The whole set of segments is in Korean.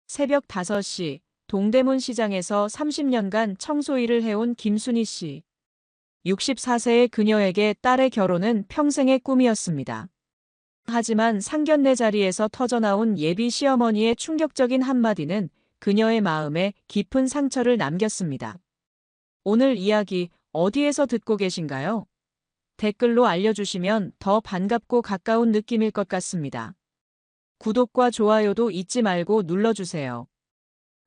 새벽 5시 동대문 시장에서 30년간 청소 일을 해온 김순희 씨. 64세의 그녀에게 딸의 결혼은 평생의 꿈이었습니다. 하지만 상견례 자리에서 터져나온 예비 시어머니의 충격적인 한마디는 그녀의 마음에 깊은 상처를 남겼습니다. 오늘 이야기 어디에서 듣고 계신가요? 댓글로 알려주시면 더 반갑고 가까운 느낌일 것 같습니다. 구독과 좋아요도 잊지 말고 눌러주세요.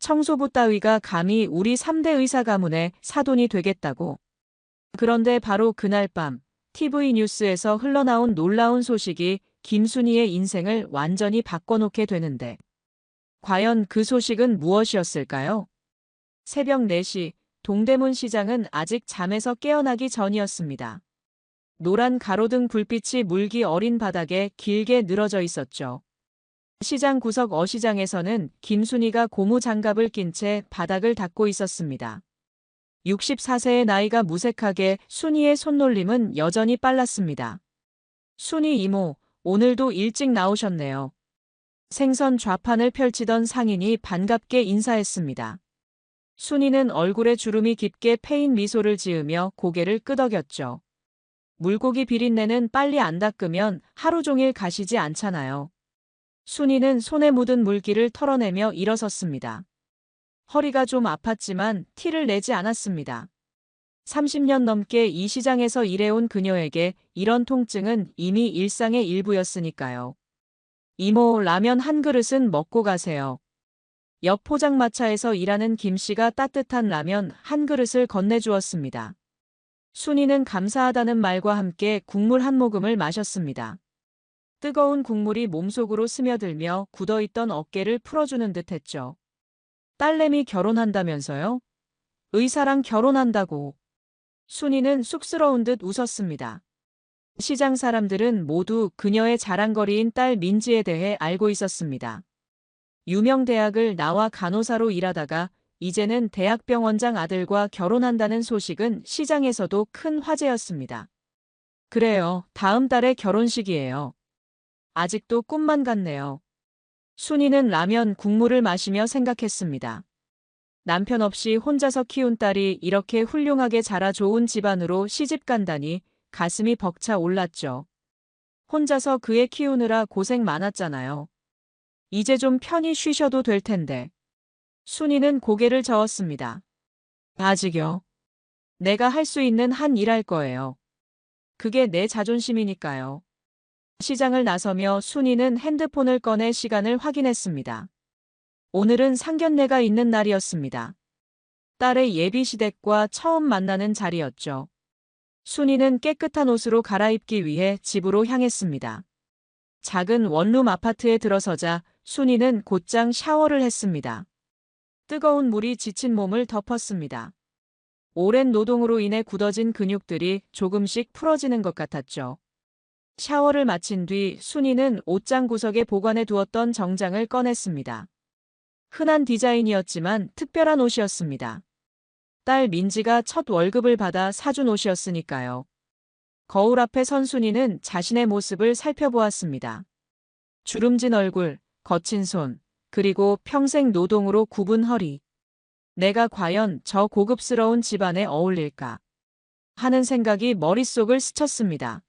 청소부 따위가 감히 우리 3대 의사 가문의 사돈이 되겠다고. 그런데 바로 그날 밤 TV 뉴스에서 흘러나온 놀라운 소식이 김순희의 인생을 완전히 바꿔놓게 되는데, 과연 그 소식은 무엇이었을까요? 새벽 4시 동대문 시장은 아직 잠에서 깨어나기 전이었습니다. 노란 가로등 불빛이 물기 어린 바닥에 길게 늘어져 있었죠. 시장 구석 어시장에서는 김순희가 고무 장갑을 낀 채 바닥을 닦고 있었습니다. 64세의 나이가 무색하게 순희의 손놀림은 여전히 빨랐습니다. 순희 이모, 오늘도 일찍 나오셨네요. 생선 좌판을 펼치던 상인이 반갑게 인사했습니다. 순희는 얼굴에 주름이 깊게 패인 미소를 지으며 고개를 끄덕였죠. 물고기 비린내는 빨리 안 닦으면 하루 종일 가시지 않잖아요. 순희는 손에 묻은 물기를 털어내며 일어섰습니다. 허리가 좀 아팠지만 티를 내지 않았습니다. 30년 넘게 이 시장에서 일해온 그녀에게 이런 통증은 이미 일상의 일부였으니까요. 이모, 라면 한 그릇은 먹고 가세요. 옆 포장마차에서 일하는 김 씨가 따뜻한 라면 한 그릇을 건네주었습니다. 순이는 감사하다는 말과 함께 국물 한 모금을 마셨습니다. 뜨거운 국물이 몸속으로 스며들며 굳어있던 어깨를 풀어주는 듯했죠. 딸내미 결혼한다면서요? 의사랑 결혼한다고. 순이는 쑥스러운 듯 웃었습니다. 시장 사람들은 모두 그녀의 자랑거리인 딸 민지에 대해 알고 있었습니다. 유명 대학을 나와 간호사로 일하다가 이제는 대학병원장 아들과 결혼한다는 소식은 시장에서도 큰 화제였습니다. 그래요, 다음 달에 결혼식이에요. 아직도 꿈만 같네요. 순이는 라면 국물을 마시며 생각했습니다. 남편 없이 혼자서 키운 딸이 이렇게 훌륭하게 자라 좋은 집안으로 시집 간다니 가슴이 벅차 올랐죠. 혼자서 그 애 키우느라 고생 많았잖아요. 이제 좀 편히 쉬셔도 될 텐데. 순이는 고개를 저었습니다. 아직요. 내가 할 수 있는 한 일할 거예요. 그게 내 자존심이니까요. 시장을 나서며 순이는 핸드폰을 꺼내 시간을 확인했습니다. 오늘은 상견례가 있는 날이었습니다. 딸의 예비 시댁과 처음 만나는 자리였죠. 순이는 깨끗한 옷으로 갈아입기 위해 집으로 향했습니다. 작은 원룸 아파트에 들어서자 순이는 곧장 샤워를 했습니다. 뜨거운 물이 지친 몸을 덮었습니다. 오랜 노동으로 인해 굳어진 근육들이 조금씩 풀어지는 것 같았죠. 샤워를 마친 뒤 순이는 옷장 구석에 보관해 두었던 정장을 꺼냈습니다. 흔한 디자인이었지만 특별한 옷이었습니다. 딸 민지가 첫 월급을 받아 사준 옷이었으니까요. 거울 앞에 선 순이는 자신의 모습을 살펴보았습니다. 주름진 얼굴, 거친 손, 그리고 평생 노동으로 굽은 허리. 내가 과연 저 고급스러운 집안에 어울릴까 하는 생각이 머릿속을 스쳤습니다.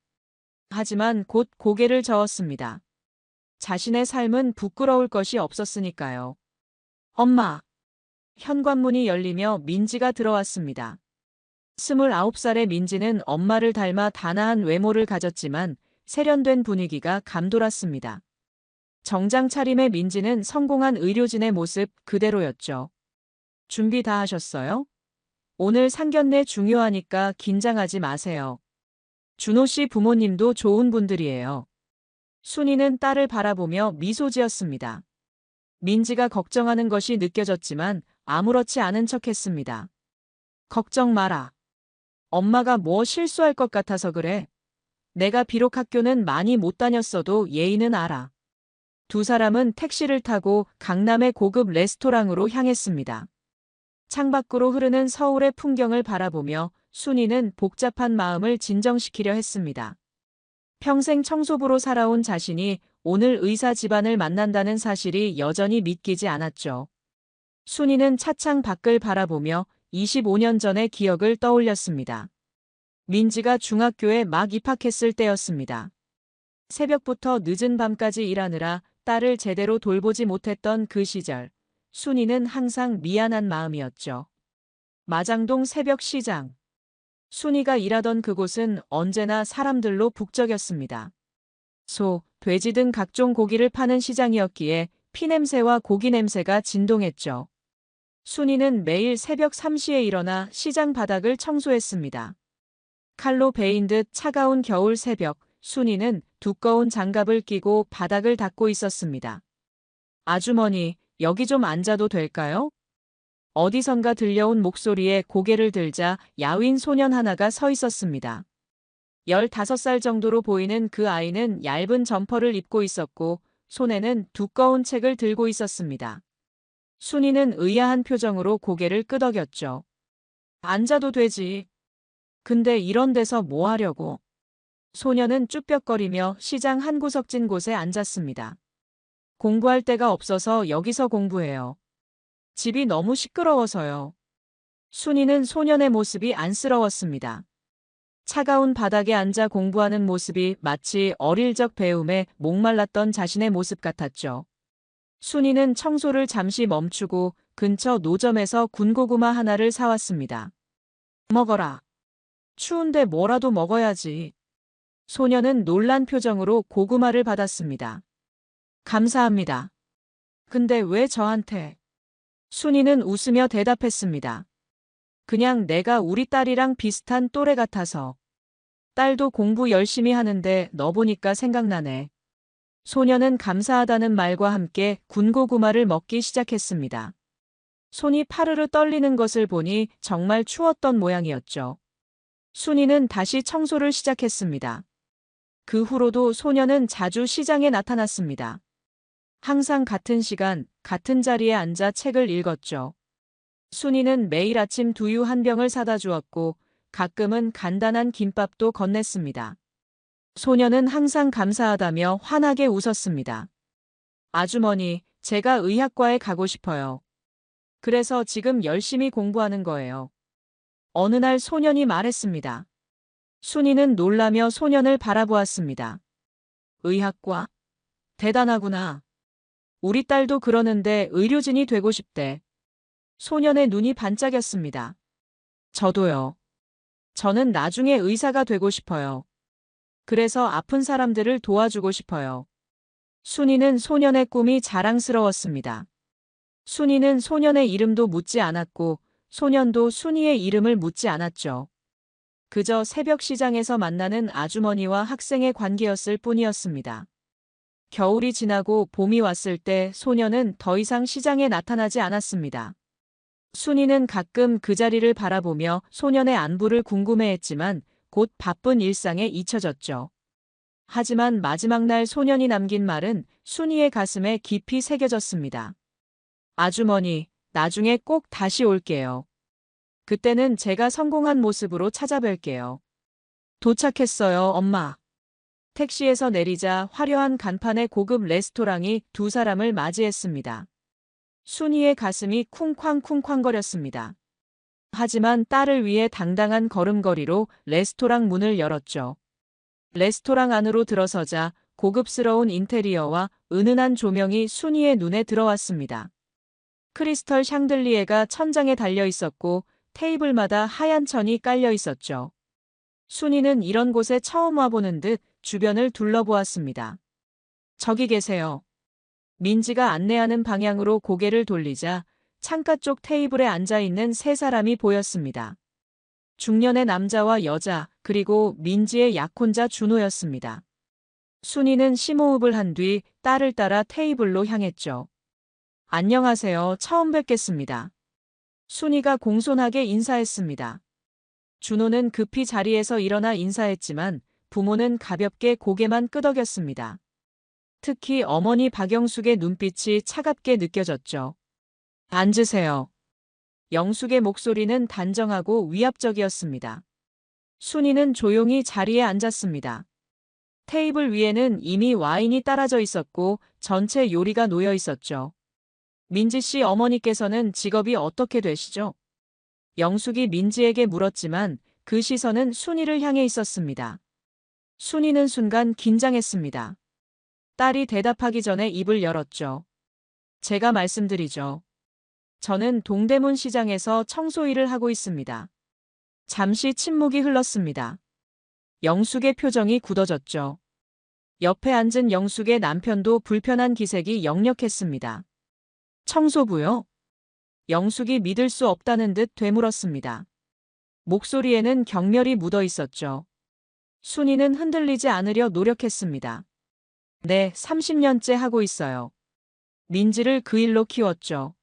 하지만 곧 고개를 저었습니다. 자신의 삶은 부끄러울 것이 없었으니까요. 엄마. 현관문이 열리며 민지가 들어왔습니다. 29살의 민지는 엄마를 닮아 단아한 외모를 가졌지만 세련된 분위기가 감돌았습니다. 정장 차림의 민지는 성공한 의료진의 모습 그대로였죠. 준비 다 하셨어요? 오늘 상견례 중요하니까 긴장하지 마세요. 준호 씨 부모님도 좋은 분들이에요. 순이는 딸을 바라보며 미소 지었습니다. 민지가 걱정하는 것이 느껴졌지만 아무렇지 않은 척했습니다. 걱정 마라. 엄마가 뭐 실수할 것 같아서 그래. 내가 비록 학교는 많이 못 다녔어도 예의는 알아. 두 사람은 택시를 타고 강남의 고급 레스토랑으로 향했습니다. 창밖으로 흐르는 서울의 풍경을 바라보며 순이는 복잡한 마음을 진정시키려 했습니다. 평생 청소부로 살아온 자신이 오늘 의사 집안을 만난다는 사실이 여전히 믿기지 않았죠. 순이는 차창 밖을 바라보며 25년 전의 기억을 떠올렸습니다. 민지가 중학교에 막 입학했을 때였습니다. 새벽부터 늦은 밤까지 일하느라 딸을 제대로 돌보지 못했던 그 시절, 순이는 항상 미안한 마음이었죠. 마장동 새벽 시장. 순이가 일하던 그곳은 언제나 사람들로 북적였습니다. 소, 돼지 등 각종 고기를 파는 시장이었기에 피냄새와 고기 냄새가 진동했죠. 순이는 매일 새벽 3시에 일어나 시장 바닥을 청소했습니다. 칼로 베인 듯 차가운 겨울 새벽, 순이는 두꺼운 장갑을 끼고 바닥을 닦고 있었습니다. 아주머니, 여기 좀 앉아도 될까요? 어디선가 들려온 목소리에 고개를 들자 야윈 소년 하나가 서 있었습니다. 15살 정도로 보이는 그 아이는 얇은 점퍼를 입고 있었고 손에는 두꺼운 책을 들고 있었습니다. 순이는 의아한 표정으로 고개를 끄덕였죠. 앉아도 되지. 근데 이런 데서 뭐 하려고? 소녀는 쭈뼛거리며 시장 한 구석진 곳에 앉았습니다. 공부할 데가 없어서 여기서 공부해요. 집이 너무 시끄러워서요. 순이는 소년의 모습이 안쓰러웠습니다. 차가운 바닥에 앉아 공부하는 모습이 마치 어릴 적 배움에 목말랐던 자신의 모습 같았죠. 순이는 청소를 잠시 멈추고 근처 노점에서 군고구마 하나를 사왔습니다. 먹어라. 추운데 뭐라도 먹어야지. 소녀는 놀란 표정으로 고구마를 받았습니다. 감사합니다. 근데 왜 저한테? 순이는 웃으며 대답했습니다. 그냥 내가 우리 딸이랑 비슷한 또래 같아서. 딸도 공부 열심히 하는데 너 보니까 생각나네. 소녀는 감사하다는 말과 함께 군고구마를 먹기 시작했습니다. 손이 파르르 떨리는 것을 보니 정말 추웠던 모양이었죠. 순이는 다시 청소를 시작했습니다. 그 후로도 소녀는 자주 시장에 나타났습니다. 항상 같은 시간, 같은 자리에 앉아 책을 읽었죠. 순이는 매일 아침 두유 한 병을 사다 주었고 가끔은 간단한 김밥도 건넸습니다. 소녀는 항상 감사하다며 환하게 웃었습니다. 아주머니, 제가 의학과에 가고 싶어요. 그래서 지금 열심히 공부하는 거예요. 어느 날 소년이 말했습니다. 순이는 놀라며 소년을 바라보았습니다. 의학과? 대단하구나. 우리 딸도 그러는데 의료진이 되고 싶대. 소년의 눈이 반짝였습니다. 저도요. 저는 나중에 의사가 되고 싶어요. 그래서 아픈 사람들을 도와주고 싶어요. 순이는 소년의 꿈이 자랑스러웠습니다. 순이는 소년의 이름도 묻지 않았고 소년도 순이의 이름을 묻지 않았죠. 그저 새벽 시장에서 만나는 아주머니와 학생의 관계였을 뿐이었습니다. 겨울이 지나고 봄이 왔을 때 소년은 더 이상 시장에 나타나지 않았습니다. 순이는 가끔 그 자리를 바라보며 소년의 안부를 궁금해했지만 곧 바쁜 일상에 잊혀졌죠. 하지만 마지막 날 소년이 남긴 말은 순이의 가슴에 깊이 새겨졌습니다. 아주머니, 나중에 꼭 다시 올게요. 그때는 제가 성공한 모습으로 찾아뵐게요. 도착했어요, 엄마. 택시에서 내리자 화려한 간판의 고급 레스토랑이 두 사람을 맞이했습니다. 순이의 가슴이 쿵쾅쿵쾅거렸습니다. 하지만 딸을 위해 당당한 걸음걸이로 레스토랑 문을 열었죠. 레스토랑 안으로 들어서자 고급스러운 인테리어와 은은한 조명이 순이의 눈에 들어왔습니다. 크리스털 샹들리에가 천장에 달려 있었고 테이블마다 하얀 천이 깔려 있었죠. 순이는 이런 곳에 처음 와보는 듯 주변을 둘러보았습니다. 저기 계세요. 민지가 안내하는 방향으로 고개를 돌리자 창가 쪽 테이블에 앉아있는 세 사람이 보였습니다. 중년의 남자와 여자, 그리고 민지의 약혼자 준호였습니다. 순이는 심호흡을 한 뒤 딸을 따라 테이블로 향했죠. 안녕하세요. 처음 뵙겠습니다. 순이가 공손하게 인사했습니다. 준호는 급히 자리에서 일어나 인사했지만 부모는 가볍게 고개만 끄덕였습니다. 특히 어머니 박영숙의 눈빛이 차갑게 느껴졌죠. 앉으세요. 영숙의 목소리는 단정하고 위압적이었습니다. 순이는 조용히 자리에 앉았습니다. 테이블 위에는 이미 와인이 따라져 있었고 전체 요리가 놓여 있었죠. 민지 씨 어머니께서는 직업이 어떻게 되시죠? 영숙이 민지에게 물었지만 그 시선은 순이를 향해 있었습니다. 순이는 순간 긴장했습니다. 딸이 대답하기 전에 입을 열었죠. 제가 말씀드리죠. 저는 동대문 시장에서 청소 일을 하고 있습니다. 잠시 침묵이 흘렀습니다. 영숙의 표정이 굳어졌죠. 옆에 앉은 영숙의 남편도 불편한 기색이 역력했습니다. 청소부요? 영숙이 믿을 수 없다는 듯 되물었습니다. 목소리에는 경멸이 묻어 있었죠. 순이는 흔들리지 않으려 노력했습니다. 네, 30년째 하고 있어요. 민지를 그 일로 키웠죠.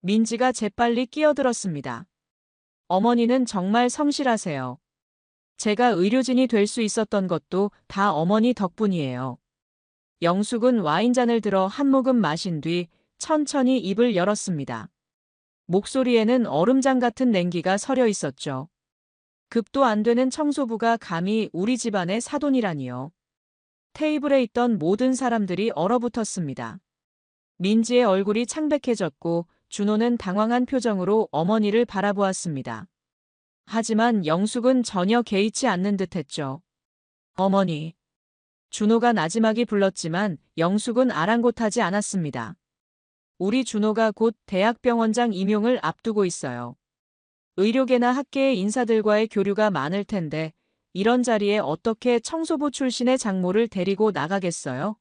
민지가 재빨리 끼어들었습니다. 어머니는 정말 성실하세요. 제가 의료진이 될 수 있었던 것도 다 어머니 덕분이에요. 영숙은 와인잔을 들어 한 모금 마신 뒤 천천히 입을 열었습니다. 목소리에는 얼음장 같은 냉기가 서려 있었죠. 급도 안 되는 청소부가 감히 우리 집안의 사돈이라니요. 테이블에 있던 모든 사람들이 얼어붙었습니다. 민지의 얼굴이 창백해졌고 준호는 당황한 표정으로 어머니를 바라보았습니다. 하지만 영숙은 전혀 개의치 않는 듯했죠. 어머니. 준호가 나지막이 불렀지만 영숙은 아랑곳하지 않았습니다. 우리 준호가 곧 대학병원장 임용을 앞두고 있어요. 의료계나 학계의 인사들과의 교류가 많을 텐데 이런 자리에 어떻게 청소부 출신의 장모를 데리고 나가겠어요?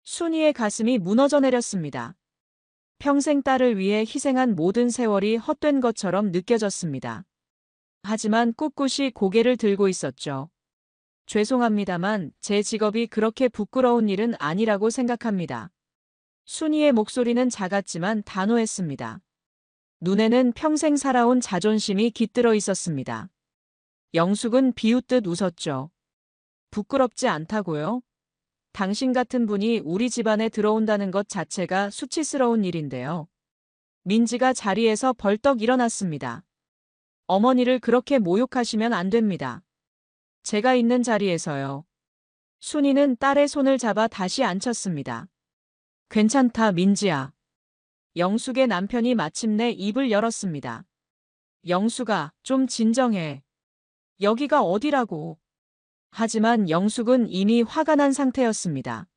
순이의 가슴이 무너져 내렸습니다. 평생 딸을 위해 희생한 모든 세월이 헛된 것처럼 느껴졌습니다. 하지만 꿋꿋이 고개를 들고 있었죠. 죄송합니다만 제 직업이 그렇게 부끄러운 일은 아니라고 생각합니다. 순이의 목소리는 작았지만 단호했습니다. 눈에는 평생 살아온 자존심이 깃들어 있었습니다. 영숙은 비웃듯 웃었죠. 부끄럽지 않다고요? 당신 같은 분이 우리 집안에 들어온다는 것 자체가 수치스러운 일인데요. 민지가 자리에서 벌떡 일어났습니다. 어머니를 그렇게 모욕하시면 안 됩니다. 제가 있는 자리에서요. 순이는 딸의 손을 잡아 다시 앉혔습니다. 괜찮다, 민지야. 영숙의 남편이 마침내 입을 열었습니다. 영숙아, 좀 진정해. 여기가 어디라고. 하지만 영숙은 이미 화가 난 상태였습니다.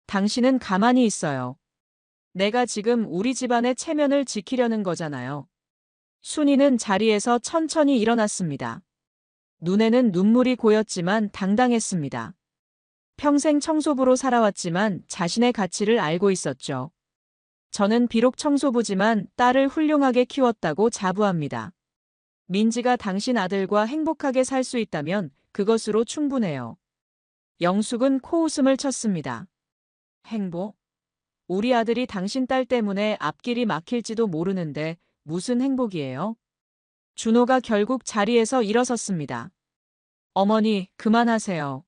당신은 가만히 있어요. 내가 지금 우리 집안의 체면을 지키려는 거잖아요. 순이는 자리에서 천천히 일어났습니다. 눈에는 눈물이 고였지만 당당했습니다. 평생 청소부로 살아왔지만 자신의 가치를 알고 있었죠. 저는 비록 청소부지만 딸을 훌륭하게 키웠다고 자부합니다. 민지가 당신 아들과 행복하게 살 수 있다면 그것으로 충분해요. 영숙은 코웃음을 쳤습니다. 행복? 우리 아들이 당신 딸 때문에 앞길이 막힐지도 모르는데 무슨 행복이에요? 준호가 결국 자리에서 일어섰습니다. 어머니, 그만하세요.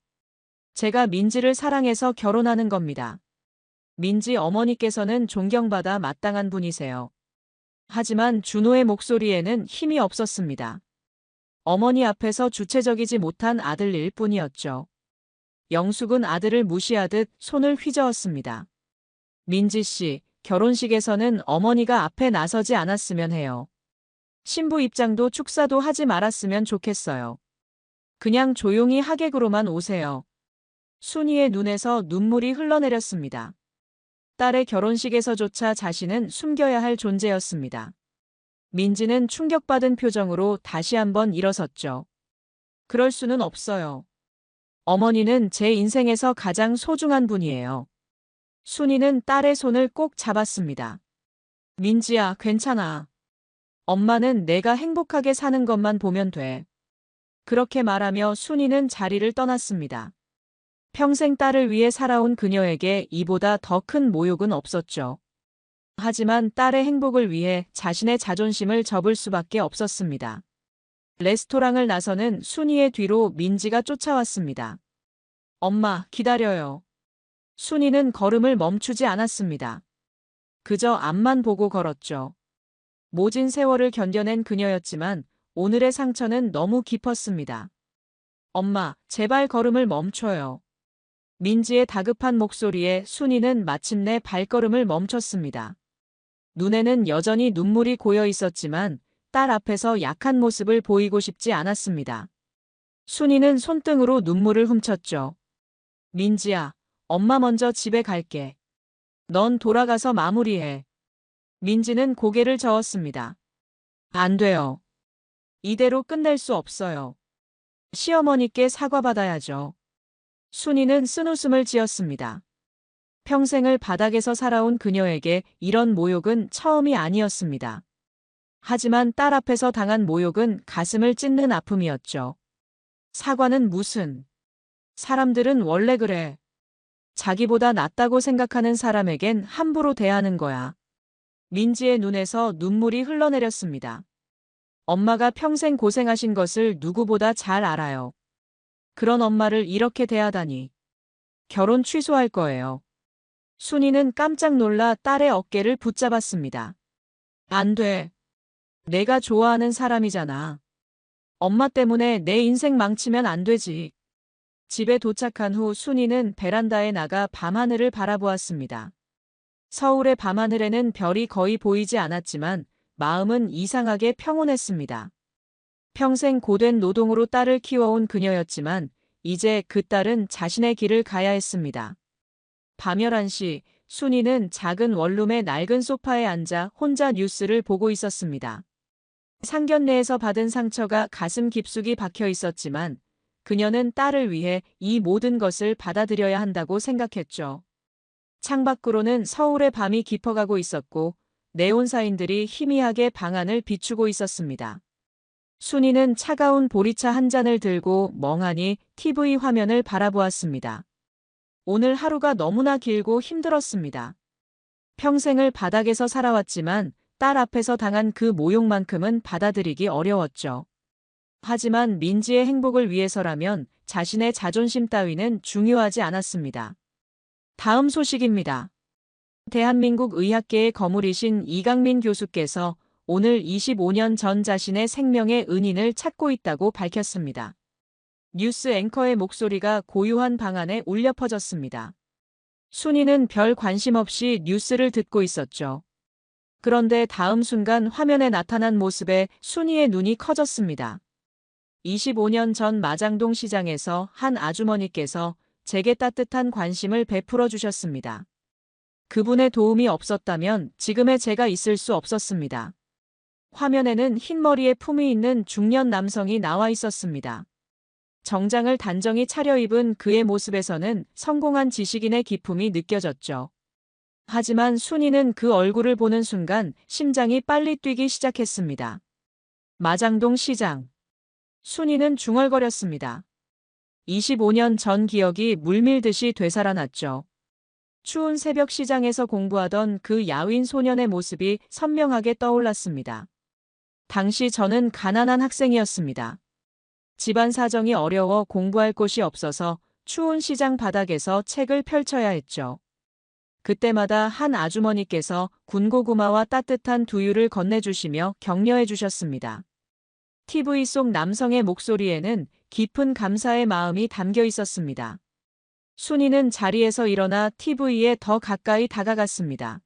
제가 민지를 사랑해서 결혼하는 겁니다. 민지 어머니께서는 존경받아 마땅한 분이세요. 하지만 준호의 목소리에는 힘이 없었습니다. 어머니 앞에서 주체적이지 못한 아들일 뿐이었죠. 영숙은 아들을 무시하듯 손을 휘저었습니다. 민지 씨, 결혼식에서는 어머니가 앞에 나서지 않았으면 해요. 신부 입장도 축사도 하지 말았으면 좋겠어요. 그냥 조용히 하객으로만 오세요. 순이의 눈에서 눈물이 흘러내렸습니다. 딸의 결혼식에서조차 자신은 숨겨야 할 존재였습니다. 민지는 충격받은 표정으로 다시 한번 일어섰죠. 그럴 수는 없어요. 어머니는 제 인생에서 가장 소중한 분이에요. 순이는 딸의 손을 꼭 잡았습니다. 민지야, 괜찮아. 엄마는 내가 행복하게 사는 것만 보면 돼. 그렇게 말하며 순이는 자리를 떠났습니다. 평생 딸을 위해 살아온 그녀에게 이보다 더 큰 모욕은 없었죠. 하지만 딸의 행복을 위해 자신의 자존심을 접을 수밖에 없었습니다. 레스토랑을 나서는 순이의 뒤로 민지가 쫓아왔습니다. 엄마, 기다려요. 순이는 걸음을 멈추지 않았습니다. 그저 앞만 보고 걸었죠. 모진 세월을 견뎌낸 그녀였지만 오늘의 상처는 너무 깊었습니다. 엄마, 제발 걸음을 멈춰요. 민지의 다급한 목소리에 순이는 마침내 발걸음을 멈췄습니다. 눈에는 여전히 눈물이 고여 있었지만 딸 앞에서 약한 모습을 보이고 싶지 않았습니다. 순이는 손등으로 눈물을 훔쳤죠. 민지야, 엄마 먼저 집에 갈게. 넌 돌아가서 마무리해. 민지는 고개를 저었습니다. 안 돼요. 이대로 끝낼 수 없어요. 시어머니께 사과받아야죠. 순이는 쓴웃음을 지었습니다. 평생을 바닥에서 살아온 그녀에게 이런 모욕은 처음이 아니었습니다. 하지만 딸 앞에서 당한 모욕은 가슴을 찢는 아픔이었죠. 사과는 무슨? 사람들은 원래 그래. 자기보다 낫다고 생각하는 사람에겐 함부로 대하는 거야. 민지의 눈에서 눈물이 흘러내렸습니다. 엄마가 평생 고생하신 것을 누구보다 잘 알아요. 그런 엄마를 이렇게 대하다니. 결혼 취소할 거예요. 순이는 깜짝 놀라 딸의 어깨를 붙잡았습니다. 안 돼. 내가 좋아하는 사람이잖아. 엄마 때문에 내 인생 망치면 안 되지. 집에 도착한 후 순이는 베란다에 나가 밤하늘을 바라보았습니다. 서울의 밤하늘에는 별이 거의 보이지 않았지만 마음은 이상하게 평온했습니다. 평생 고된 노동으로 딸을 키워온 그녀였지만 이제 그 딸은 자신의 길을 가야 했습니다. 밤 11시 순이는 작은 원룸의 낡은 소파에 앉아 혼자 뉴스를 보고 있었습니다. 상견례에서 받은 상처가 가슴 깊숙이 박혀 있었지만 그녀는 딸을 위해 이 모든 것을 받아들여야 한다고 생각했죠. 창밖으로는 서울의 밤이 깊어가고 있었고 네온사인들이 희미하게 방 안을 비추고 있었습니다. 순이는 차가운 보리차 한 잔을 들고 멍하니 TV 화면을 바라보았습니다. 오늘 하루가 너무나 길고 힘들었습니다. 평생을 바닥에서 살아왔지만 딸 앞에서 당한 그 모욕만큼은 받아들이기 어려웠죠. 하지만 민지의 행복을 위해서라면 자신의 자존심 따위는 중요하지 않았습니다. 다음 소식입니다. 대한민국 의학계의 거물이신 이강민 교수께서 오늘 25년 전 자신의 생명의 은인을 찾고 있다고 밝혔습니다. 뉴스 앵커의 목소리가 고요한 방 안에 울려 퍼졌습니다. 순이는 별 관심 없이 뉴스를 듣고 있었죠. 그런데 다음 순간 화면에 나타난 모습에 순이의 눈이 커졌습니다. 25년 전 마장동 시장에서 한 아주머니께서 제게 따뜻한 관심을 베풀어 주셨습니다. 그분의 도움이 없었다면 지금의 제가 있을 수 없었습니다. 화면에는 흰머리에 품이 있는 중년 남성이 나와 있었습니다. 정장을 단정히 차려입은 그의 모습에서는 성공한 지식인의 기품이 느껴졌죠. 하지만 순이는 그 얼굴을 보는 순간 심장이 빨리 뛰기 시작했습니다. 마장동 시장. 순이는 중얼거렸습니다. 25년 전 기억이 물밀듯이 되살아났죠. 추운 새벽 시장에서 공부하던 그 야윈 소년의 모습이 선명하게 떠올랐습니다. 당시 저는 가난한 학생이었습니다. 집안 사정이 어려워 공부할 곳이 없어서 추운 시장 바닥에서 책을 펼쳐야 했죠. 그때마다 한 아주머니께서 군고구마와 따뜻한 두유를 건네주시며 격려해 주셨습니다. TV 속 남성의 목소리에는 깊은 감사의 마음이 담겨 있었습니다. 순이는 자리에서 일어나 TV에 더 가까이 다가갔습니다.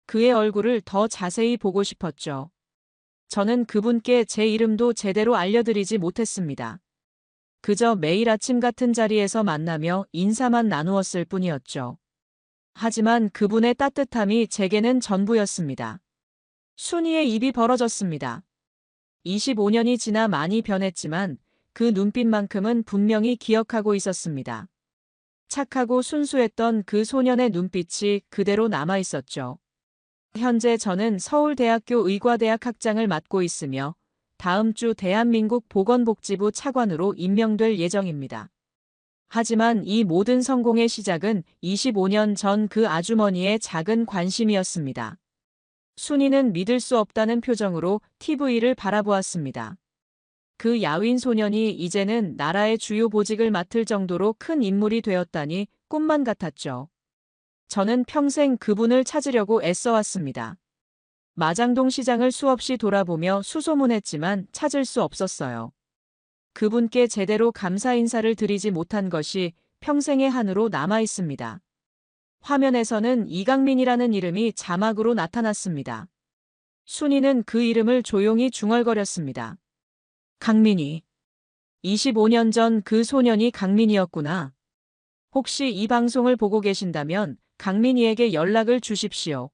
그의 얼굴을 더 자세히 보고 싶었죠. 저는 그분께 제 이름도 제대로 알려드리지 못했습니다. 그저 매일 아침 같은 자리에서 만나며 인사만 나누었을 뿐이었죠. 하지만 그분의 따뜻함이 제게는 전부였습니다. 순이의 입이 벌어졌습니다. 25년이 지나 많이 변했지만 그 눈빛만큼은 분명히 기억하고 있었습니다. 착하고 순수했던 그 소년의 눈빛이 그대로 남아 있었죠. 현재 저는 서울대학교 의과대학 학장을 맡고 있으며 다음 주 대한민국 보건복지부 차관으로 임명될 예정입니다. 하지만 이 모든 성공의 시작은 25년 전 그 아주머니의 작은 관심이었습니다. 순이는 믿을 수 없다는 표정으로 TV를 바라보았습니다. 그 야윈 소년이 이제는 나라의 주요 보직을 맡을 정도로 큰 인물이 되었다니 꿈만 같았죠. 저는 평생 그분을 찾으려고 애써왔습니다. 마장동 시장을 수없이 돌아보며 수소문했지만 찾을 수 없었어요. 그분께 제대로 감사 인사를 드리지 못한 것이 평생의 한으로 남아 있습니다. 화면에서는 이강민이라는 이름이 자막으로 나타났습니다. 순이는 그 이름을 조용히 중얼거렸습니다. 강민이. 25년 전 그 소년이 강민이었구나. 혹시 이 방송을 보고 계신다면 강민이에게 연락을 주십시오.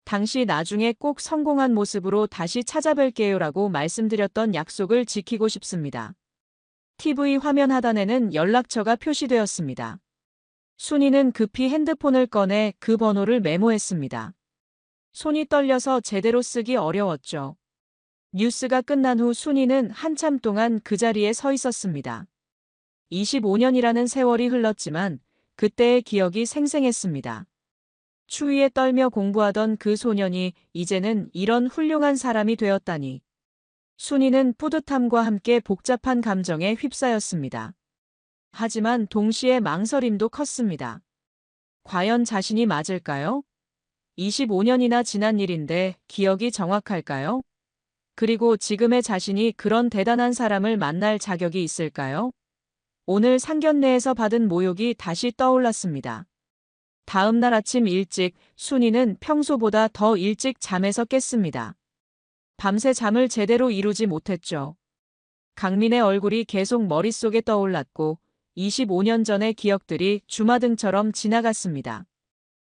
당시 나중에 꼭 성공한 모습으로 다시 찾아뵐게요라고 말씀드렸던 약속을 지키고 싶습니다. TV 화면 하단에는 연락처가 표시되었습니다. 순이는 급히 핸드폰을 꺼내 그 번호를 메모했습니다. 손이 떨려서 제대로 쓰기 어려웠죠. 뉴스가 끝난 후 순이는 한참 동안 그 자리에 서 있었습니다. 25년이라는 세월이 흘렀지만 그때의 기억이 생생했습니다. 추위에 떨며 공부하던 그 소년이 이제는 이런 훌륭한 사람이 되었다니. 순이는 뿌듯함과 함께 복잡한 감정에 휩싸였습니다. 하지만 동시에 망설임도 컸습니다. 과연 자신이 맞을까요? 25년이나 지난 일인데 기억이 정확할까요? 그리고 지금의 자신이 그런 대단한 사람을 만날 자격이 있을까요? 오늘 상견례에서 받은 모욕이 다시 떠올랐습니다. 다음 날 아침 일찍 순이는 평소보다 더 일찍 잠에서 깼습니다. 밤새 잠을 제대로 이루지 못했죠. 강민의 얼굴이 계속 머릿속에 떠올랐고 25년 전의 기억들이 주마등처럼 지나갔습니다.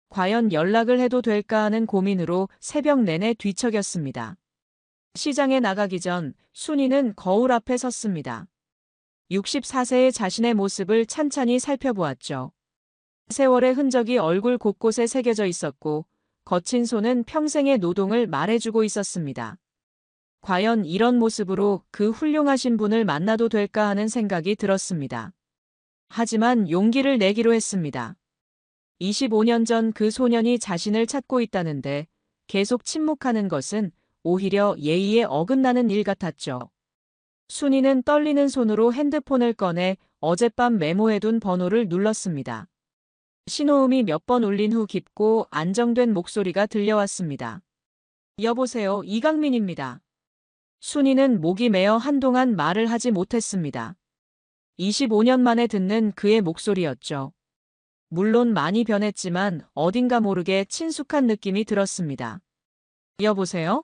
과연 연락을 해도 될까 하는 고민으로 새벽 내내 뒤척였습니다. 시장에 나가기 전 순이는 거울 앞에 섰습니다. 64세의 자신의 모습을 찬찬히 살펴보았죠. 세월의 흔적이 얼굴 곳곳에 새겨져 있었고 거친 손은 평생의 노동을 말해주고 있었습니다. 과연 이런 모습으로 그 훌륭하신 분을 만나도 될까 하는 생각이 들었습니다. 하지만 용기를 내기로 했습니다. 25년 전 그 소년이 자신을 찾고 있다는데 계속 침묵하는 것은 오히려 예의에 어긋나는 일 같았죠. 순이는 떨리는 손으로 핸드폰을 꺼내 어젯밤 메모해둔 번호를 눌렀습니다. 신호음이 몇 번 울린 후 깊고 안정된 목소리가 들려왔습니다. 여보세요, 이강민입니다. 순이는 목이 메어 한동안 말을 하지 못했습니다. 25년 만에 듣는 그의 목소리였죠. 물론 많이 변했지만 어딘가 모르게 친숙한 느낌이 들었습니다. 여보세요?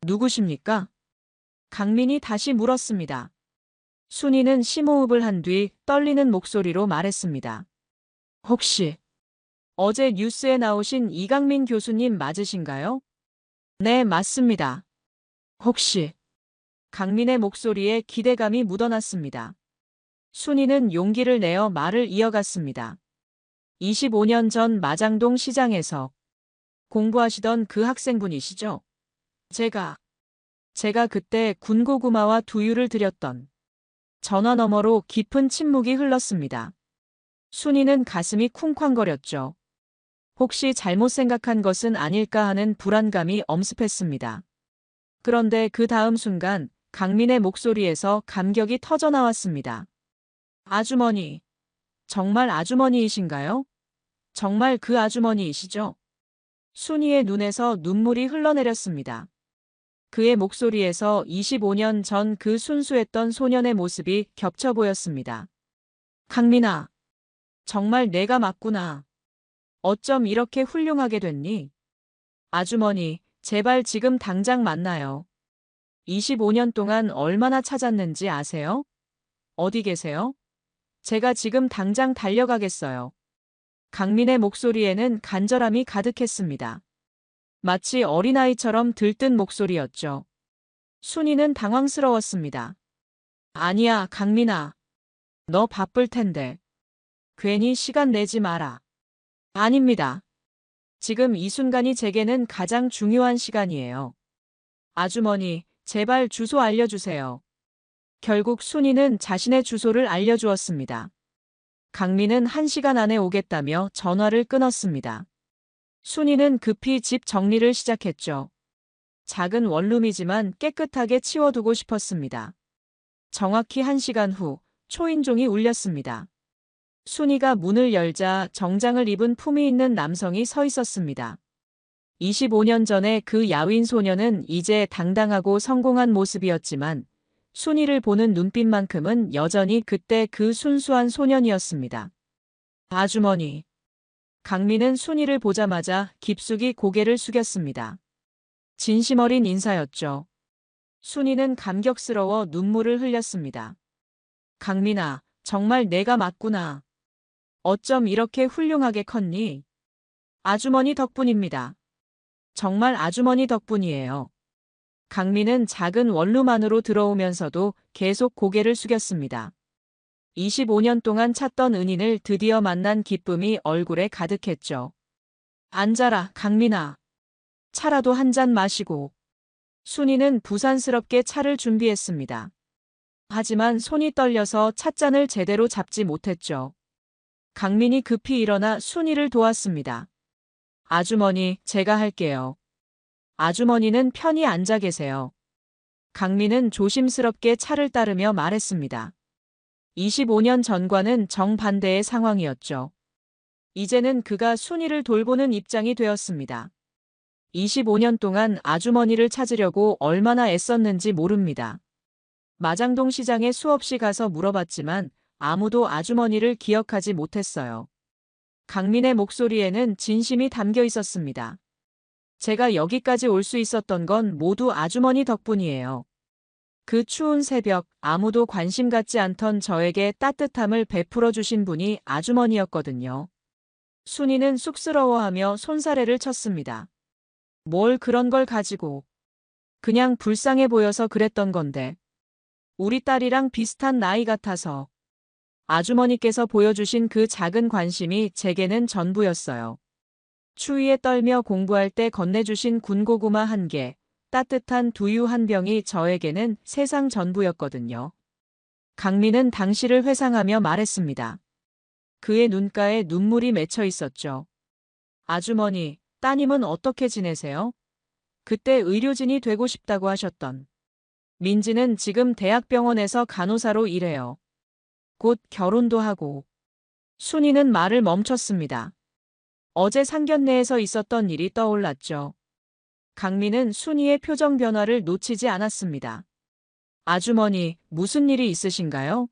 누구십니까? 강민이 다시 물었습니다. 순이는 심호흡을 한 뒤 떨리는 목소리로 말했습니다. 혹시 어제 뉴스에 나오신 이강민 교수님 맞으신가요? 네, 맞습니다. 혹시 강민의 목소리에 기대감이 묻어났습니다. 순이는 용기를 내어 말을 이어갔습니다. 25년 전 마장동 시장에서 공부하시던 그 학생분이시죠? 제가 그때 군고구마와 두유를 드렸던. 전화 너머로 깊은 침묵이 흘렀습니다. 순이는 가슴이 쿵쾅거렸죠. 혹시 잘못 생각한 것은 아닐까 하는 불안감이 엄습했습니다. 그런데 그 다음 순간 강민의 목소리에서 감격이 터져나왔습니다. 아주머니, 정말 아주머니이신가요? 정말 그 아주머니이시죠? 순이의 눈에서 눈물이 흘러내렸습니다. 그의 목소리에서 25년 전 그 순수했던 소년의 모습이 겹쳐 보였습니다. 강민아, 정말 내가 맞구나. 어쩜 이렇게 훌륭하게 됐니? 아주머니, 제발 지금 당장 만나요. 25년 동안 얼마나 찾았는지 아세요? 어디 계세요? 제가 지금 당장 달려가겠어요. 강민의 목소리에는 간절함이 가득했습니다. 마치 어린아이처럼 들뜬 목소리였죠. 순이는 당황스러웠습니다. 아니야, 강민아. 너 바쁠 텐데. 괜히 시간 내지 마라. 아닙니다. 지금 이 순간이 제게는 가장 중요한 시간이에요. 아주머니, 제발 주소 알려주세요. 결국 순이는 자신의 주소를 알려주었습니다. 강민은 1시간 안에 오겠다며 전화를 끊었습니다. 순이는 급히 집 정리를 시작했죠. 작은 원룸이지만 깨끗하게 치워두고 싶었습니다. 정확히 1시간 후 초인종이 울렸습니다. 순이가 문을 열자 정장을 입은 품위 있는 남성이 서 있었습니다. 25년 전에 그 야윈 소녀는 이제 당당하고 성공한 모습이었지만 순이를 보는 눈빛만큼은 여전히 그때 그 순수한 소년이었습니다. 아주머니. 강민은 순이를 보자마자 깊숙이 고개를 숙였습니다. 진심 어린 인사였죠. 순이는 감격스러워 눈물을 흘렸습니다. 강민아, 정말 내가 맞구나. 어쩜 이렇게 훌륭하게 컸니? 아주머니 덕분입니다. 정말 아주머니 덕분이에요. 강민은 작은 원룸 안으로 들어오면서도 계속 고개를 숙였습니다. 25년 동안 찾던 은인을 드디어 만난 기쁨이 얼굴에 가득했죠. 앉아라, 강민아. 차라도 한 잔 마시고. 순이는 부산스럽게 차를 준비했습니다. 하지만 손이 떨려서 찻잔을 제대로 잡지 못했죠. 강민이 급히 일어나 순이를 도왔습니다. 아주머니, 제가 할게요. 아주머니는 편히 앉아 계세요. 강민은 조심스럽게 차를 따르며 말했습니다. 25년 전과는 정반대의 상황이었죠. 이제는 그가 순이를 돌보는 입장이 되었습니다. 25년 동안 아주머니를 찾으려고 얼마나 애썼는지 모릅니다. 마장동 시장에 수없이 가서 물어봤지만 아무도 아주머니를 기억하지 못했어요. 강민의 목소리에는 진심이 담겨 있었습니다. 제가 여기까지 올 수 있었던 건 모두 아주머니 덕분이에요. 그 추운 새벽 아무도 관심 갖지 않던 저에게 따뜻함을 베풀어 주신 분이 아주머니였거든요. 순이는 쑥스러워하며 손사래를 쳤습니다. 뭘 그런 걸 가지고. 그냥 불쌍해 보여서 그랬던 건데. 우리 딸이랑 비슷한 나이 같아서. 아주머니께서 보여주신 그 작은 관심이 제게는 전부였어요. 추위에 떨며 공부할 때 건네주신 군고구마 한 개, 따뜻한 두유 한 병이 저에게는 세상 전부였거든요. 강민은 당시를 회상하며 말했습니다. 그의 눈가에 눈물이 맺혀 있었죠. 아주머니, 따님은 어떻게 지내세요? 그때 의료진이 되고 싶다고 하셨던. 민지는 지금 대학병원에서 간호사로 일해요. 곧 결혼도 하고. 순이는 말을 멈췄습니다. 어제 상견례에서 있었던 일이 떠올랐죠. 강민은 순이의 표정 변화를 놓치지 않았습니다. 아주머니, 무슨 일이 있으신가요?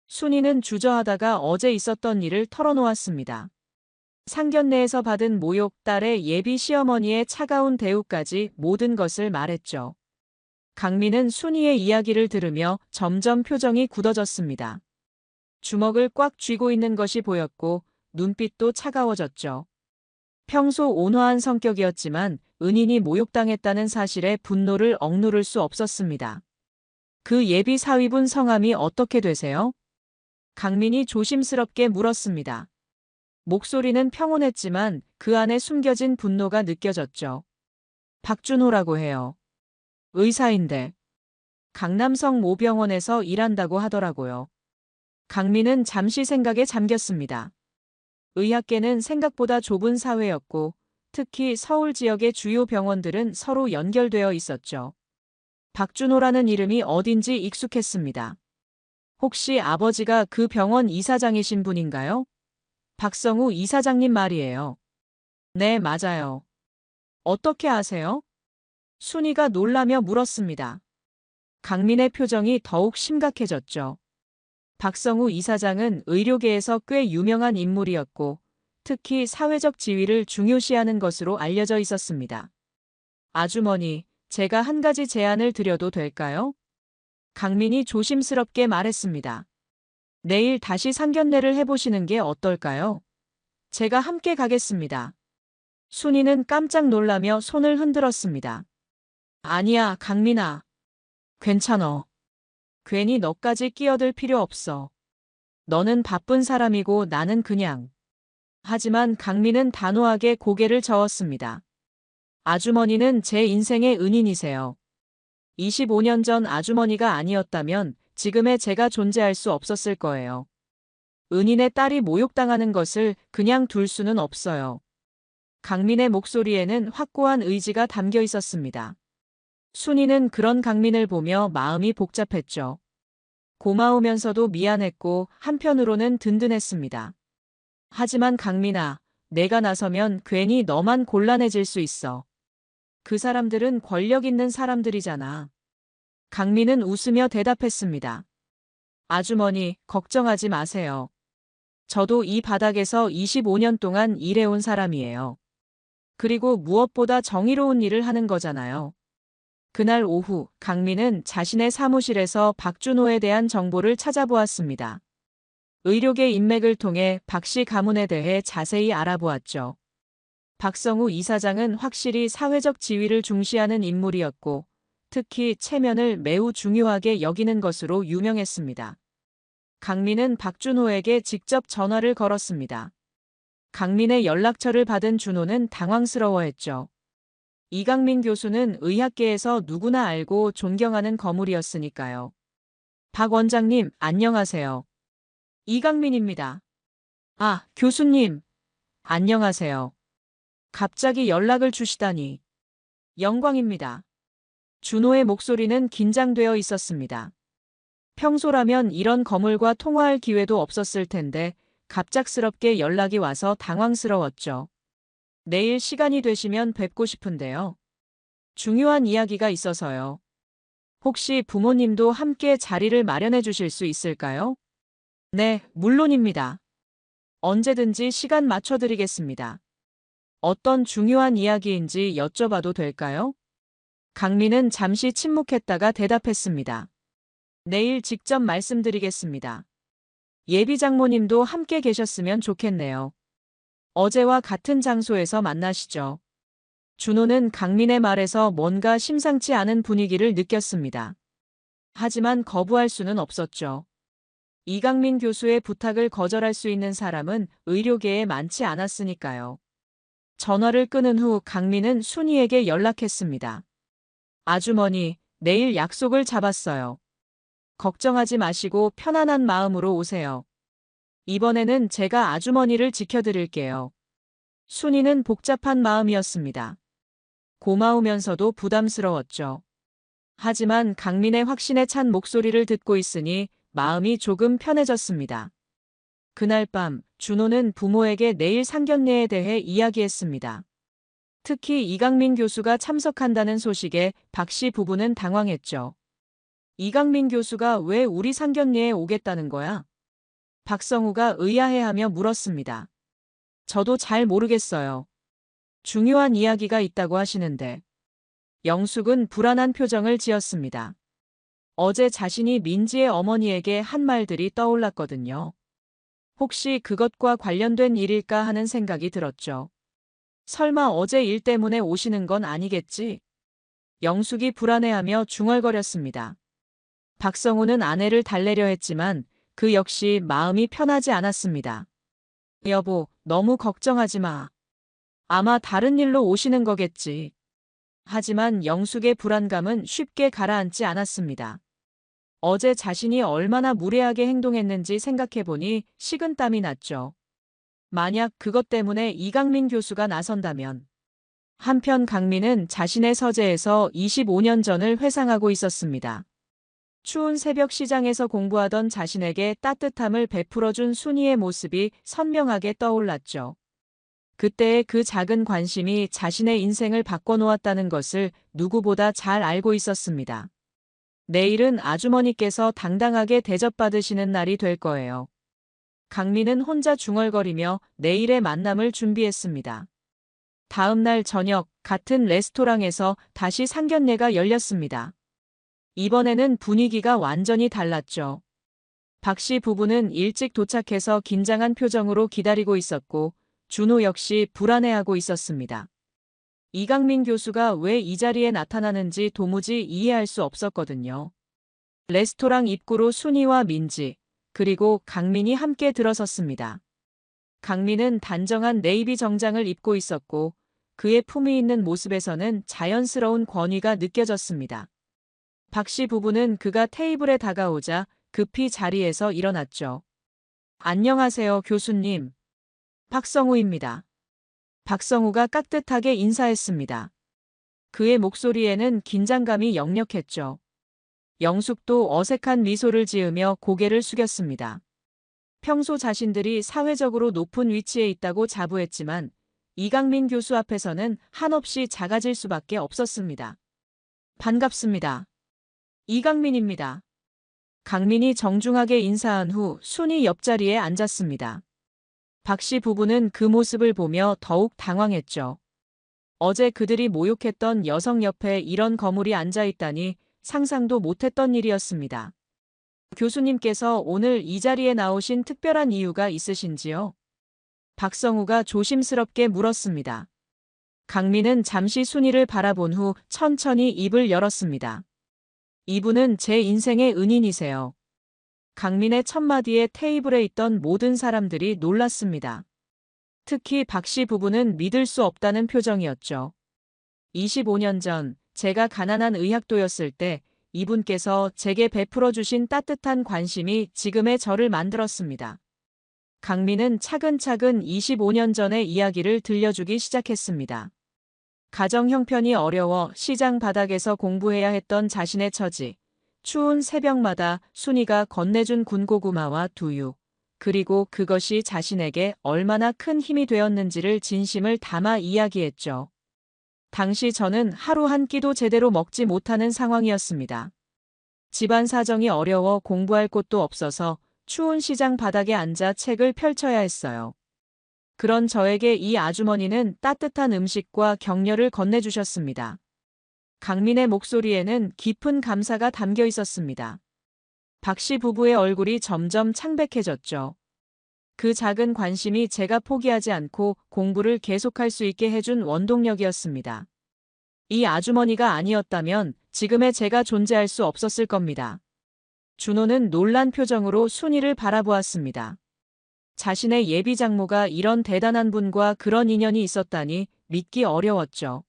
순이는 주저하다가 어제 있었던 일을 털어놓았습니다. 상견례에서 받은 모욕, 딸의 예비 시어머니의 차가운 대우까지 모든 것을 말했죠. 강민은 순이의 이야기를 들으며 점점 표정이 굳어졌습니다. 주먹을 꽉 쥐고 있는 것이 보였고 눈빛도 차가워졌죠. 평소 온화한 성격이었지만 은인이 모욕당했다는 사실에 분노를 억누를 수 없었습니다. 그 예비 사위분 성함이 어떻게 되세요? 강민이 조심스럽게 물었습니다. 목소리는 평온했지만 그 안에 숨겨진 분노가 느껴졌죠. 박준호라고 해요. 의사인데. 강남성 모병원에서 일한다고 하더라고요. 강민은 잠시 생각에 잠겼습니다. 의학계는 생각보다 좁은 사회였고 특히 서울 지역의 주요 병원들은 서로 연결되어 있었죠. 박준호라는 이름이 어딘지 익숙했습니다. 혹시 아버지가 그 병원 이사장이신 분인가요? 박성우 이사장님 말이에요. 네, 맞아요. 어떻게 아세요? 순이가 놀라며 물었습니다. 강민의 표정이 더욱 심각해졌죠. 박성우 이사장은 의료계에서 꽤 유명한 인물이었고 특히 사회적 지위를 중요시하는 것으로 알려져 있었습니다. 아주머니, 제가 한 가지 제안을 드려도 될까요? 강민이 조심스럽게 말했습니다. 내일 다시 상견례를 해보시는 게 어떨까요? 제가 함께 가겠습니다. 순이는 깜짝 놀라며 손을 흔들었습니다. 아니야, 강민아. 괜찮어. 괜히 너까지 끼어들 필요 없어. 너는 바쁜 사람이고 나는 그냥. 하지만 강민은 단호하게 고개를 저었습니다. 아주머니는 제 인생의 은인이세요. 25년 전 아주머니가 아니었다면 지금의 제가 존재할 수 없었을 거예요. 은인의 딸이 모욕당하는 것을 그냥 둘 수는 없어요. 강민의 목소리에는 확고한 의지가 담겨 있었습니다. 순이는 그런 강민을 보며 마음이 복잡했죠. 고마우면서도 미안했고 한편으로는 든든했습니다. 하지만 강민아, 내가 나서면 괜히 너만 곤란해질 수 있어. 그 사람들은 권력 있는 사람들이잖아. 강민은 웃으며 대답했습니다. 아주머니, 걱정하지 마세요. 저도 이 바닥에서 25년 동안 일해온 사람이에요. 그리고 무엇보다 정의로운 일을 하는 거잖아요. 그날 오후 강민은 자신의 사무실에서 박준호에 대한 정보를 찾아보았습니다. 의료계 인맥을 통해 박 씨 가문에 대해 자세히 알아보았죠. 박성우 이사장은 확실히 사회적 지위를 중시하는 인물이었고 특히 체면을 매우 중요하게 여기는 것으로 유명했습니다. 강민은 박준호에게 직접 전화를 걸었습니다. 강민의 연락처를 받은 준호는 당황스러워했죠. 이강민 교수는 의학계에서 누구나 알고 존경하는 거물이었으니까요. 박 원장님, 안녕하세요. 이강민입니다. 아, 교수님. 안녕하세요. 갑자기 연락을 주시다니. 영광입니다. 준호의 목소리는 긴장되어 있었습니다. 평소라면 이런 거물과 통화할 기회도 없었을 텐데 갑작스럽게 연락이 와서 당황스러웠죠. 내일 시간이 되시면 뵙고 싶은데요. 중요한 이야기가 있어서요. 혹시 부모님도 함께 자리를 마련해 주실 수 있을까요? 네, 물론입니다. 언제든지 시간 맞춰드리겠습니다. 어떤 중요한 이야기인지 여쭤봐도 될까요? 강민은 잠시 침묵했다가 대답했습니다. 내일 직접 말씀드리겠습니다. 예비 장모님도 함께 계셨으면 좋겠네요. 어제와 같은 장소에서 만나시죠. 준호는 강민의 말에서 뭔가 심상치 않은 분위기를 느꼈습니다. 하지만 거부할 수는 없었죠. 이강민 교수의 부탁을 거절할 수 있는 사람은 의료계에 많지 않았으니까요. 전화를 끊은 후 강민은 순이에게 연락했습니다. 아주머니, 내일 약속을 잡았어요. 걱정하지 마시고 편안한 마음으로 오세요. 이번에는 제가 아주머니를 지켜드릴게요. 순이는 복잡한 마음이었습니다. 고마우면서도 부담스러웠죠. 하지만 강민의 확신에 찬 목소리를 듣고 있으니 마음이 조금 편해졌습니다. 그날 밤 준호는 부모에게 내일 상견례에 대해 이야기했습니다. 특히 이강민 교수가 참석한다는 소식에 박 씨 부부는 당황했죠. 이강민 교수가 왜 우리 상견례에 오겠다는 거야? 박성우가 의아해하며 물었습니다. 저도 잘 모르겠어요. 중요한 이야기가 있다고 하시는데. 영숙은 불안한 표정을 지었습니다. 어제 자신이 민지의 어머니에게 한 말들이 떠올랐거든요. 혹시 그것과 관련된 일일까 하는 생각이 들었죠. 설마 어제 일 때문에 오시는 건 아니겠지? 영숙이 불안해하며 중얼거렸습니다. 박성우는 아내를 달래려 했지만 그 역시 마음이 편하지 않았습니다. 여보, 너무 걱정하지 마. 아마 다른 일로 오시는 거겠지. 하지만 영숙의 불안감은 쉽게 가라앉지 않았습니다. 어제 자신이 얼마나 무례하게 행동했는지 생각해보니 식은땀이 났죠. 만약 그것 때문에 이강민 교수가 나선다면. 한편 강민은 자신의 서재에서 25년 전을 회상하고 있었습니다. 추운 새벽 시장에서 공부하던 자신에게 따뜻함을 베풀어준 순이의 모습이 선명하게 떠올랐죠. 그때의 그 작은 관심이 자신의 인생을 바꿔놓았다는 것을 누구보다 잘 알고 있었습니다. 내일은 아주머니께서 당당하게 대접받으시는 날이 될 거예요. 강민은 혼자 중얼거리며 내일의 만남을 준비했습니다. 다음 날 저녁 같은 레스토랑에서 다시 상견례가 열렸습니다. 이번에는 분위기가 완전히 달랐죠. 박 씨 부부는 일찍 도착해서 긴장한 표정으로 기다리고 있었고 준호 역시 불안해하고 있었습니다. 이강민 교수가 왜 이 자리에 나타나는지 도무지 이해할 수 없었거든요. 레스토랑 입구로 순이와 민지, 그리고 강민이 함께 들어섰습니다. 강민은 단정한 네이비 정장을 입고 있었고 그의 품위 있는 모습에서는 자연스러운 권위가 느껴졌습니다. 박 씨 부부는 그가 테이블에 다가오자 급히 자리에서 일어났죠. 안녕하세요, 교수님. 박성우입니다. 박성우가 깍듯하게 인사했습니다. 그의 목소리에는 긴장감이 역력했죠. 영숙도 어색한 미소를 지으며 고개를 숙였습니다. 평소 자신들이 사회적으로 높은 위치에 있다고 자부했지만 이강민 교수 앞에서는 한없이 작아질 수밖에 없었습니다. 반갑습니다. 이강민입니다. 강민이 정중하게 인사한 후 순이 옆자리에 앉았습니다. 박 씨 부부는 그 모습을 보며 더욱 당황했죠. 어제 그들이 모욕했던 여성 옆에 이런 거물이 앉아 있다니 상상도 못했던 일이었습니다. 교수님께서 오늘 이 자리에 나오신 특별한 이유가 있으신지요? 박성우가 조심스럽게 물었습니다. 강민은 잠시 순이를 바라본 후 천천히 입을 열었습니다. 이분은 제 인생의 은인이세요. 강민의 첫마디에 테이블에 있던 모든 사람들이 놀랐습니다. 특히 박 씨 부부는 믿을 수 없다는 표정이었죠. 25년 전 제가 가난한 의학도였을 때 이분께서 제게 베풀어 주신 따뜻한 관심이 지금의 저를 만들었습니다. 강민은 차근차근 25년 전의 이야기를 들려주기 시작했습니다. 가정 형편이 어려워 시장 바닥에서 공부해야 했던 자신의 처지, 추운 새벽마다 순이가 건네준 군고구마와 두유, 그리고 그것이 자신에게 얼마나 큰 힘이 되었는지를 진심을 담아 이야기했죠. 당시 저는 하루 한 끼도 제대로 먹지 못하는 상황이었습니다. 집안 사정이 어려워 공부할 곳도 없어서 추운 시장 바닥에 앉아 책을 펼쳐야 했어요. 그런 저에게 이 아주머니는 따뜻한 음식과 격려를 건네주셨습니다. 강민의 목소리에는 깊은 감사가 담겨 있었습니다. 박 씨 부부의 얼굴이 점점 창백해졌죠. 그 작은 관심이 제가 포기하지 않고 공부를 계속할 수 있게 해준 원동력이었습니다. 이 아주머니가 아니었다면 지금의 제가 존재할 수 없었을 겁니다. 준호는 놀란 표정으로 순이를 바라보았습니다. 자신의 예비 장모가 이런 대단한 분과 그런 인연이 있었다니 믿기 어려웠죠.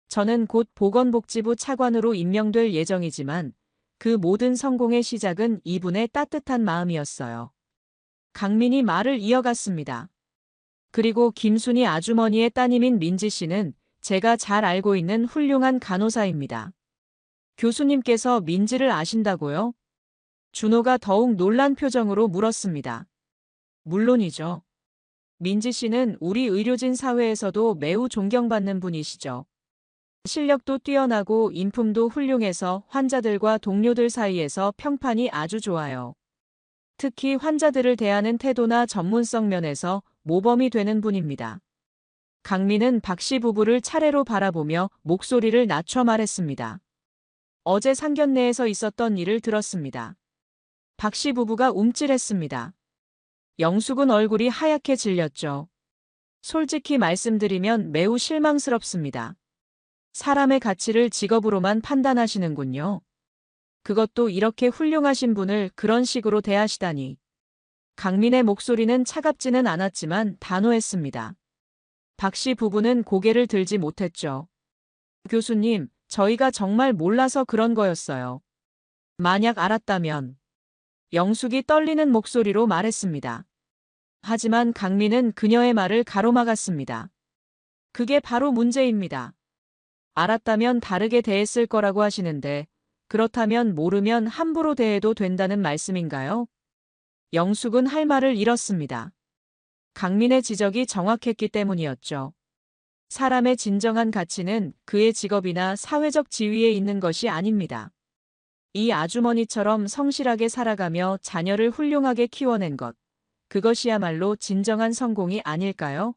저는 곧 보건복지부 차관으로 임명될 예정이지만 그 모든 성공의 시작은 이분의 따뜻한 마음이었어요. 강민이 말을 이어갔습니다. 그리고 김순이 아주머니의 따님인 민지 씨는 제가 잘 알고 있는 훌륭한 간호사입니다. 교수님께서 민지를 아신다고요? 준호가 더욱 놀란 표정으로 물었습니다. 물론이죠. 민지 씨는 우리 의료진 사회에서도 매우 존경받는 분이시죠. 실력도 뛰어나고 인품도 훌륭해서 환자들과 동료들 사이에서 평판이 아주 좋아요. 특히 환자들을 대하는 태도나 전문성 면에서 모범이 되는 분입니다. 강민은 박 씨 부부를 차례로 바라보며 목소리를 낮춰 말했습니다. 어제 상견례에서 있었던 일을 들었습니다. 박 씨 부부가 움찔했습니다. 영숙은 얼굴이 하얗게 질렸죠. 솔직히 말씀드리면 매우 실망스럽습니다. 사람의 가치를 직업으로만 판단하시는군요. 그것도 이렇게 훌륭하신 분을 그런 식으로 대하시다니. 강민의 목소리는 차갑지는 않았지만 단호했습니다. 박 씨 부부는 고개를 들지 못했죠. 교수님, 저희가 정말 몰라서 그런 거였어요. 만약 알았다면. 영숙이 떨리는 목소리로 말했습니다. 하지만 강민은 그녀의 말을 가로막았습니다. 그게 바로 문제입니다. 알았다면 다르게 대했을 거라고 하시는데 그렇다면 모르면 함부로 대해도 된다는 말씀인가요? 영숙은 할 말을 잃었습니다. 강민의 지적이 정확했기 때문이었죠. 사람의 진정한 가치는 그의 직업이나 사회적 지위에 있는 것이 아닙니다. 이 아주머니처럼 성실하게 살아가며 자녀를 훌륭하게 키워낸 것, 그것이야말로 진정한 성공이 아닐까요?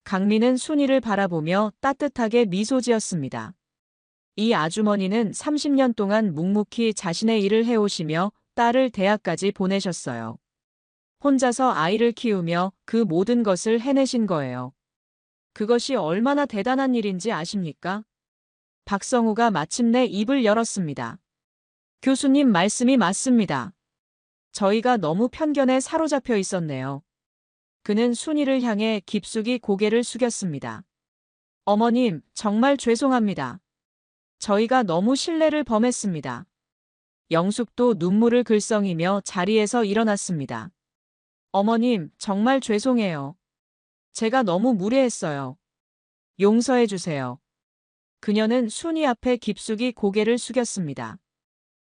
강민은 순이를 바라보며 따뜻하게 미소 지었습니다. 이 아주머니는 30년 동안 묵묵히 자신의 일을 해오시며 딸을 대학까지 보내셨어요. 혼자서 아이를 키우며 그 모든 것을 해내신 거예요. 그것이 얼마나 대단한 일인지 아십니까? 박성우가 마침내 입을 열었습니다. 교수님 말씀이 맞습니다. 저희가 너무 편견에 사로잡혀 있었네요. 그는 순이를 향해 깊숙이 고개를 숙였습니다. 어머님, 정말 죄송합니다. 저희가 너무 신뢰를 범했습니다. 영숙도 눈물을 글썽이며 자리에서 일어났습니다. 어머님, 정말 죄송해요. 제가 너무 무례했어요. 용서해 주세요. 그녀는 순이 앞에 깊숙이 고개를 숙였습니다.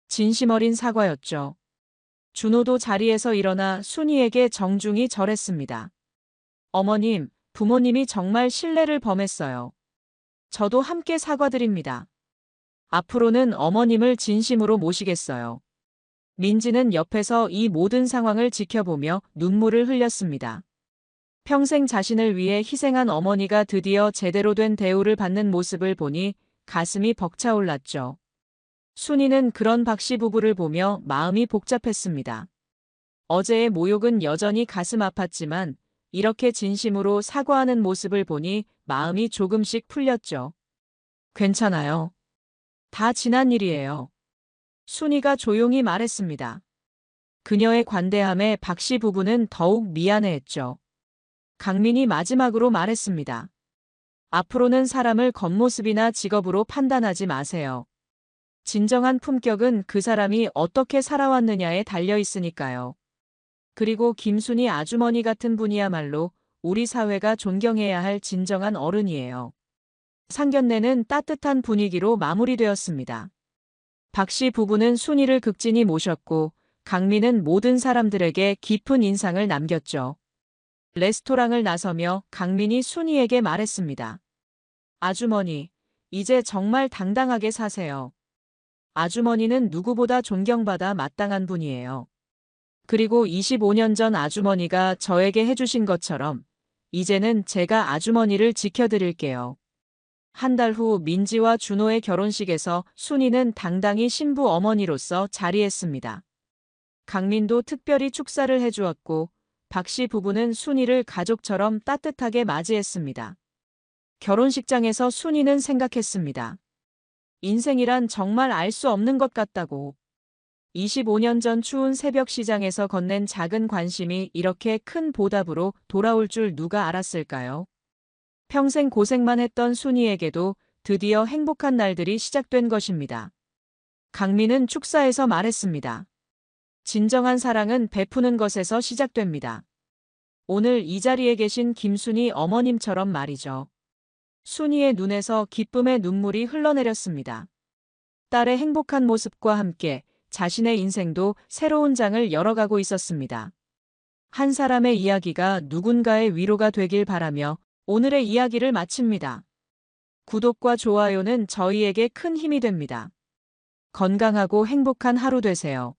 진심 어린 사과였죠. 준호도 자리에서 일어나 순이에게 정중히 절했습니다. 어머님, 부모님이 정말 신뢰를 범했어요. 저도 함께 사과드립니다. 앞으로는 어머님을 진심으로 모시겠어요. 민지는 옆에서 이 모든 상황을 지켜보며 눈물을 흘렸습니다. 평생 자신을 위해 희생한 어머니가 드디어 제대로 된 대우를 받는 모습을 보니 가슴이 벅차올랐죠. 순이는 그런 박씨 부부를 보며 마음이 복잡했습니다. 어제의 모욕은 여전히 가슴 아팠지만 이렇게 진심으로 사과하는 모습을 보니 마음이 조금씩 풀렸죠. 괜찮아요. 다 지난 일이에요. 순이가 조용히 말했습니다. 그녀의 관대함에 박씨 부부는 더욱 미안해했죠. 강민이 마지막으로 말했습니다. 앞으로는 사람을 겉모습이나 직업으로 판단하지 마세요. 진정한 품격은 그 사람이 어떻게 살아왔느냐에 달려 있으니까요. 그리고 김순이 아주머니 같은 분이야말로 우리 사회가 존경해야 할 진정한 어른이에요. 상견례는 따뜻한 분위기로 마무리되었습니다. 박씨 부부는 순이를 극진히 모셨고 강민은 모든 사람들에게 깊은 인상을 남겼죠. 레스토랑을 나서며 강민이 순이에게 말했습니다. 아주머니, 이제 정말 당당하게 사세요. 아주머니는 누구보다 존경받아 마땅한 분이에요. 그리고 25년 전 아주머니가 저에게 해주신 것처럼 이제는 제가 아주머니를 지켜드릴게요. 한 달 후 민지와 준호의 결혼식에서 순이는 당당히 신부 어머니로서 자리했습니다. 강민도 특별히 축사를 해주었고 박씨 부부는 순이를 가족처럼 따뜻하게 맞이했습니다. 결혼식장에서 순이는 생각했습니다. 인생이란 정말 알 수 없는 것 같다고. 25년 전 추운 새벽 시장에서 건넨 작은 관심이 이렇게 큰 보답으로 돌아올 줄 누가 알았을까요? 평생 고생만 했던 순이에게도 드디어 행복한 날들이 시작된 것입니다. 강민은 축사에서 말했습니다. 진정한 사랑은 베푸는 것에서 시작됩니다. 오늘 이 자리에 계신 김순이 어머님처럼 말이죠. 순이의 눈에서 기쁨의 눈물이 흘러내렸습니다. 딸의 행복한 모습과 함께 자신의 인생도 새로운 장을 열어가고 있었습니다. 한 사람의 이야기가 누군가의 위로가 되길 바라며 오늘의 이야기를 마칩니다. 구독과 좋아요는 저희에게 큰 힘이 됩니다. 건강하고 행복한 하루 되세요.